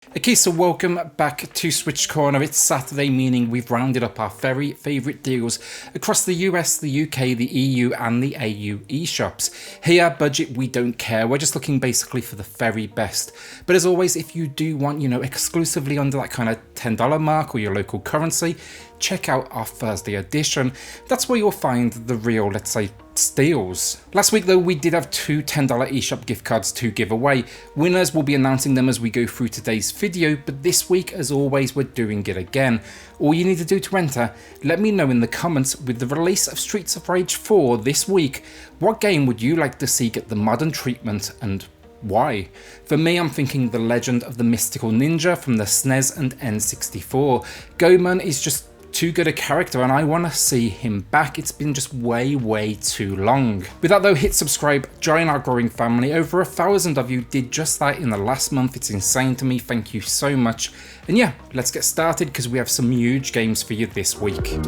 Okay, so welcome back to SwitchCorner. It's Saturday, meaning we've rounded up our very favourite deals across the US, the UK, the EU and the AU eShops. Here, budget, we don't care. We're just looking basically for the very best. But as always, if you do want, exclusively under that kind of $10 mark or your local currency, check out our Thursday edition. That's where you'll find the real, let's say, steals. Last week though, we did have two $10 eShop gift cards to give away. Winners will be announcing them as we go through today's video, but this week, as always, we're doing it again. All you need to do to enter, let me know in the comments, with the release of Streets of Rage 4 this week, what game would you like to see get the modern treatment and why? For me, I'm thinking The Legend of the Mystical Ninja from the SNES and N64. Goemon is just too good a character and I want to see him back. It's been just way too long. With that though, hit subscribe, join our growing family. Over 1,000 of you did just that in the last month. It's insane to me. Thank you so much. And yeah, let's get started because we have some huge games for you this week.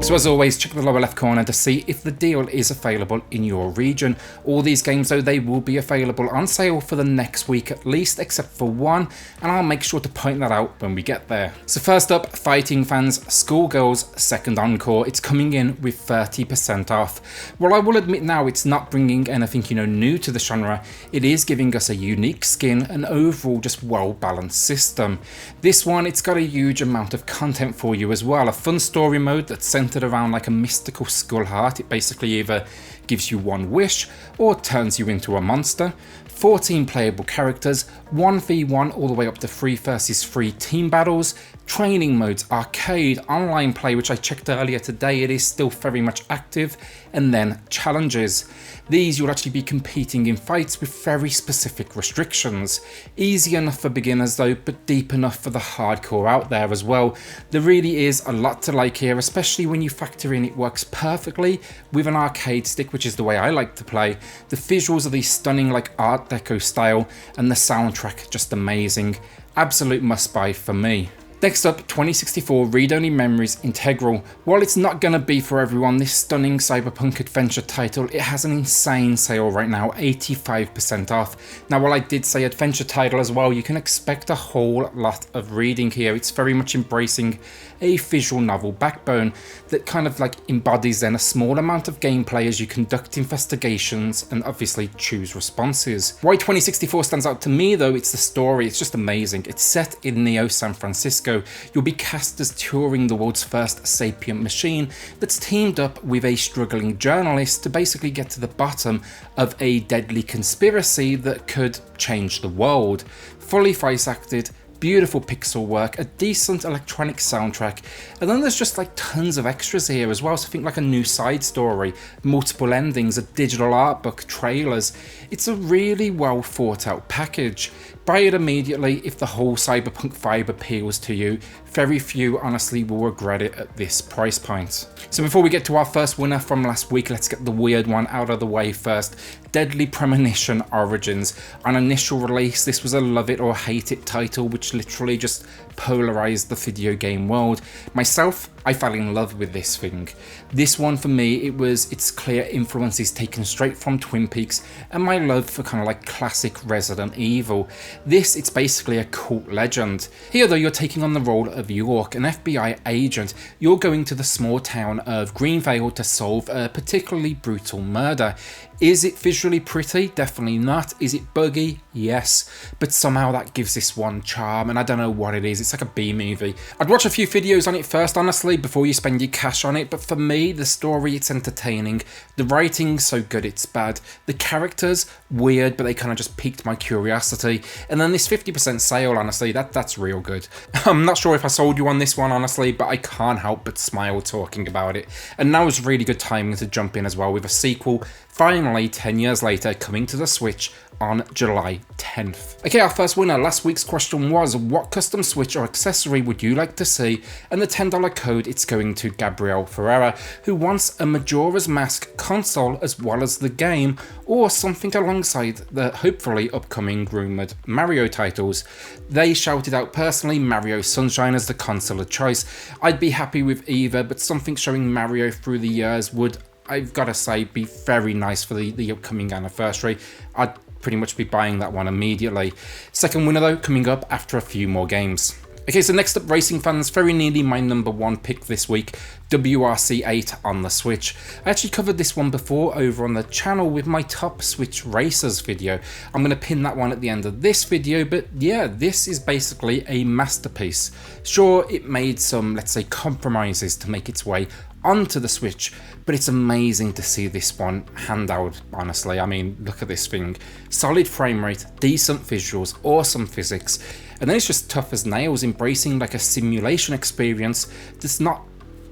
So as always, check the lower left corner to see if the deal is available in your region. All these games though, they will be available on sale for the next week at least, except for one, and I'll make sure to point that out when we get there. So first up, fighting fans, Schoolgirl's second Encore. It's coming in with 30% off. While I will admit now it's not bringing anything new to the genre, it is giving us a unique skin and overall just well balanced system. This one, it's got a huge amount of content for you as well. A fun story mode that's centered around like a mystical skull heart. It basically either gives you one wish or turns you into a monster. 14 playable characters, 1v1 all the way up to 3 versus 3 team battles, training modes, arcade, online play, which I checked earlier today, it is still very much active, and then challenges. These you'll actually be competing in fights with very specific restrictions. Easy enough for beginners though, but deep enough for the hardcore out there as well. There really is a lot to like here, especially when you factor in it works perfectly with an arcade stick, which is the way I like to play. The visuals are these stunning like Art Deco style, and the soundtrack just amazing. Absolute must buy for me. Next up, 2064 Read-Only Memories Integral. While it's not going to be for everyone, this stunning cyberpunk adventure title, it has an insane sale right now, 85% off. Now while I did say adventure title as well, you can expect a whole lot of reading here. It's very much embracing a visual novel backbone that kind of like embodies then a small amount of gameplay as you conduct investigations and obviously choose responses. Why 2064 stands out to me though, it's the story. It's just amazing. It's set in Neo San Francisco. You'll be cast as Turing, the world's first sapient machine that's teamed up with a struggling journalist to basically get to the bottom of a deadly conspiracy that could change the world. Fully voice acted, beautiful pixel work, a decent electronic soundtrack, and then there's just like tons of extras here as well. So think like a new side story, multiple endings, a digital art book, trailers. It's a really well thought out package. Buy it immediately if the whole cyberpunk vibe appeals to you. Very few honestly will regret it at this price point. So before we get to our first winner from last week, let's get the weird one out of the way first. Deadly Premonition Origins. On initial release, this was a love it or hate it title which literally just polarized the video game world. Myself, I fell in love with this thing. This one for me, its clear influences taken straight from Twin Peaks and my love for kind of like classic Resident Evil. It's basically a cult legend. Here though, you're taking on the role of York, an FBI agent. You're going to the small town of Greenvale to solve a particularly brutal murder. Is it visually pretty? Definitely not. Is it buggy? Yes. But somehow that gives this one charm, and I don't know what it is. It's like a B-movie. I'd watch a few videos on it first, honestly, before you spend your cash on it, but for me, the story, it's entertaining. The writing, so good it's bad. The characters, weird, but they kind of just piqued my curiosity. And then this 50% sale, honestly, that's real good. I'm not sure if I sold you on this one, honestly, but I can't help but smile talking about it. And now is really good timing to jump in as well with a sequel, finally 10 years later, coming to the Switch on July 10th. Okay, our first winner. Last week's question was, what custom Switch or accessory would you like to see? And the $10 code, it's going to Gabrielle Ferreira, who wants a Majora's Mask console as well as the game, or something alongside the hopefully upcoming rumoured Mario titles. They shouted out personally Mario Sunshine as the console of choice. I'd be happy with either, but something showing Mario through the years would, I've got to say, be very nice for the upcoming anniversary. I'd pretty much be buying that one immediately. Second winner though, coming up after a few more games. Okay, so next up, racing fans, very nearly my number one pick this week, WRC8 on the Switch. I actually covered this one before over on the channel with my top Switch racers video. I'm going to pin that one at the end of this video, but yeah, this is basically a masterpiece. Sure, it made some, let's say, compromises to make its way onto the Switch, but it's amazing to see this one handheld, honestly. I mean, look at this thing. Solid frame rate, decent visuals, awesome physics, and then it's just tough as nails, embracing like a simulation experience that's not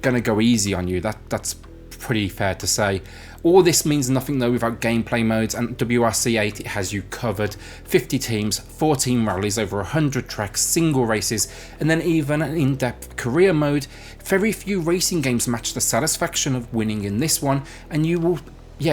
gonna go easy on you. That's pretty fair to say. All this means nothing though without gameplay modes, and WRC8, it has you covered. 50 teams, 14 rallies, over 100 tracks, single races, and then even an in-depth career mode. Very few racing games match the satisfaction of winning in this one, and you will,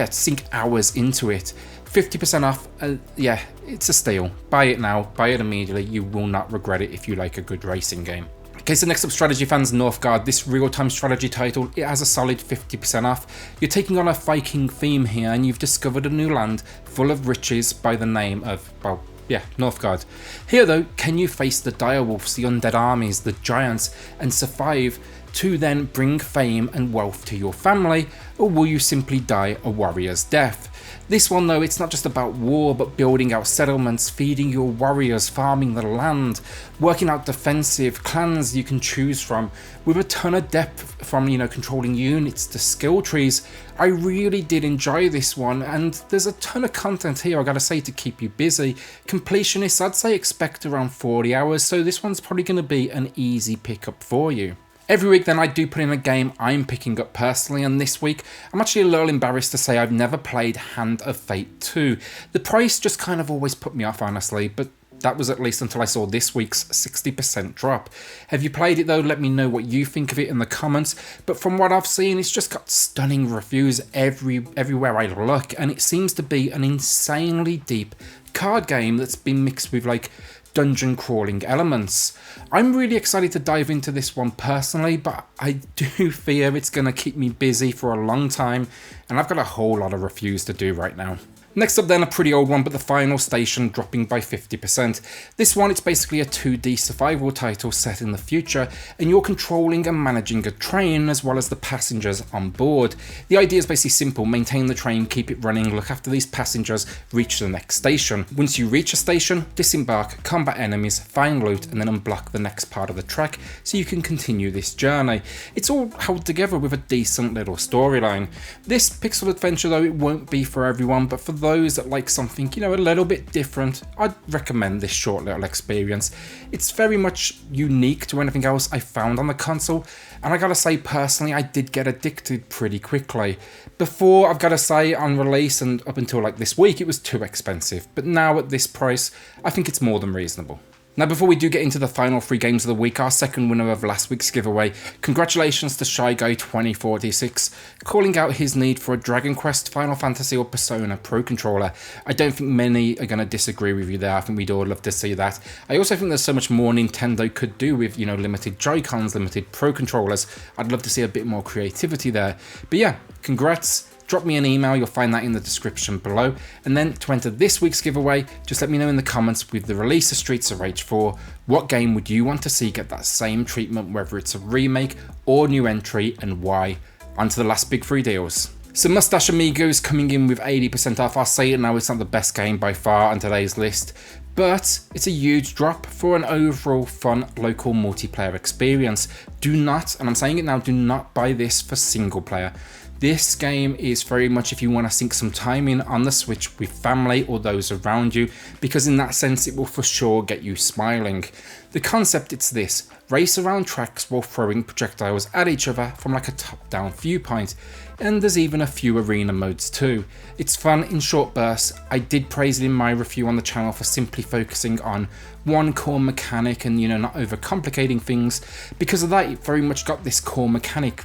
sink hours into it. 50% off, yeah, it's a steal. Buy it now, buy it immediately, you will not regret it if you like a good racing game. Okay, so next up, strategy fans, Northgard. This real-time strategy title, it has a solid 50% off. You're taking on a Viking theme here, and you've discovered a new land full of riches by the name of, well, yeah, Northgard. Here though, can you face the direwolves, the undead armies, the giants, and survive to then bring fame and wealth to your family, or will you simply die a warrior's death? This one though, it's not just about war, but building out settlements, feeding your warriors, farming the land, working out defensive clans you can choose from, with a ton of depth from, controlling units to skill trees. I really did enjoy this one, and there's a ton of content here, I gotta say, to keep you busy. Completionists, I'd say expect around 40 hours, so this one's probably gonna be an easy pickup for you. Every week then I do put in a game I'm picking up personally, and this week I'm actually a little embarrassed to say I've never played Hand of Fate 2. The price just kind of always put me off, honestly, but that was at least until I saw this week's 60% drop. Have you played it though? Let me know what you think of it in the comments, but from what I've seen, it's just got stunning reviews everywhere I look, and it seems to be an insanely deep card game that's been mixed with like dungeon crawling elements. I'm really excited to dive into this one personally, but I do fear it's going to keep me busy for a long time, and I've got a whole lot of reviews to do right now. Next up then, a pretty old one, but the Final Station dropping by 50%. This one, it's basically a 2D survival title set in the future, and you're controlling and managing a train as well as the passengers on board. The idea is basically simple: maintain the train, keep it running, look after these passengers, reach the next station. Once you reach a station, disembark, combat enemies, find loot, and then unblock the next part of the track so you can continue this journey. It's all held together with a decent little storyline. This pixel adventure though, it won't be for everyone, but for those that like something, a little bit different, I'd recommend this short little experience. It's very much unique to anything else I found on the console, and I gotta say personally, I did get addicted pretty quickly. Before, I've gotta say, on release and up until like this week, it was too expensive, but now at this price, I think it's more than reasonable. Now, before we do get into the final 3 games of the week, our second winner of last week's giveaway, congratulations to Shy Guy 2046, calling out his need for a Dragon Quest, Final Fantasy or Persona Pro controller. I don't think many are going to disagree with you there. I think we'd all love to see that. I also think there's so much more Nintendo could do with, limited Joy-Cons, limited Pro controllers. I'd love to see a bit more creativity there. But yeah, congrats. Drop me an email, you'll find that in the description below. And then to enter this week's giveaway, just let me know in the comments, with the release of Streets of Rage 4, what game would you want to see get that same treatment, whether it's a remake or new entry, and why. On to the last big 3 deals. So Mustache Amigos coming in with 80% off. I'll say it now, it's not the best game by far on today's list, but it's a huge drop for an overall fun local multiplayer experience. Do not, and I'm saying it now, do not buy this for single player. This game is very much if you want to sink some time in on the Switch with family or those around you, because in that sense it will for sure get you smiling. The concept, it's this: race around tracks while throwing projectiles at each other from like a top-down viewpoint, and there's even a few arena modes too. It's fun in short bursts. I did praise it in my review on the channel for simply focusing on one core mechanic and not overcomplicating things. Because of that, it very much got this core mechanic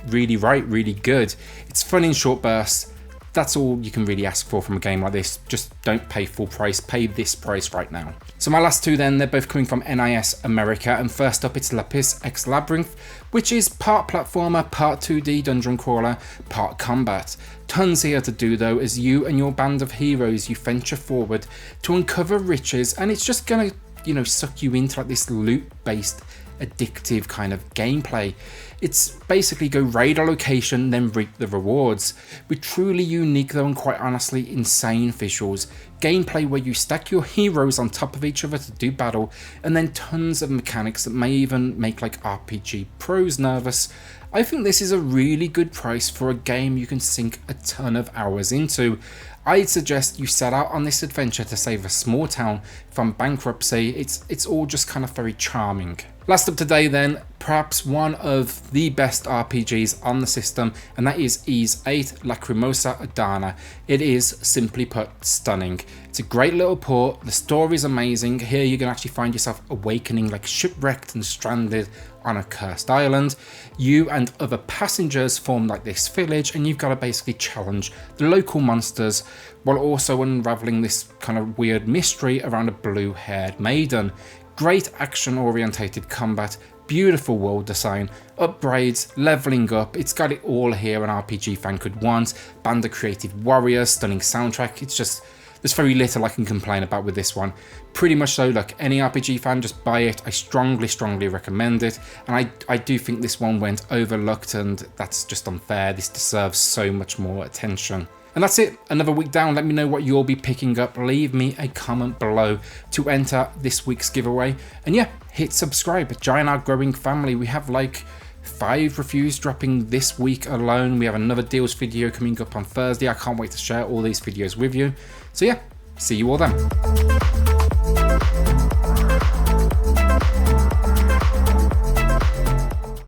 really good. It's fun in short bursts, That's all you can really ask for from a game like this. Just don't pay full price, pay this price right now. So my last two then, they're both coming from NIS America, and first up it's Lapis X Labyrinth, which is part platformer, part 2D dungeon crawler, part combat. Tons here to do though, as you and your band of heroes, you venture forward to uncover riches, and it's just gonna, you know, suck you into like this loot-based addictive kind of gameplay. It's basically go raid a location, then reap the rewards, with truly unique though and quite honestly insane visuals, gameplay where you stack your heroes on top of each other to do battle, and then tons of mechanics that may even make like RPG pros nervous. I think this is a really good price for a game you can sink a ton of hours into. I'd suggest you set out on this adventure to save a small town from bankruptcy. It's all just kind of very charming. Last up today then, perhaps one of the best RPGs on the system, and that is Yz8 Lacrimosa Adana. It is, simply put, stunning. It's a great little port, the story's amazing. Here you can actually find yourself awakening like shipwrecked and stranded on a cursed island. You and other passengers form like this village, and you've got to basically challenge the local monsters while also unraveling this kind of weird mystery around a blue-haired maiden. Great action-orientated combat, beautiful world design, upgrades, leveling up. It's got it all here an RPG fan could want. Band of creative warriors, stunning soundtrack. It's just, there's very little I can complain about with this one. Pretty much so, look, any RPG fan, just buy it. I strongly recommend it. And I do think this one went overlooked, and that's just unfair. This deserves so much more attention. And that's it, another week down. Let me know what you'll be picking up. Leave me a comment below to enter this week's giveaway. And yeah, hit subscribe, join our growing family. We have like 5 reviews dropping this week alone. We have another deals video coming up on Thursday. I can't wait to share all these videos with you. So yeah, see you all then.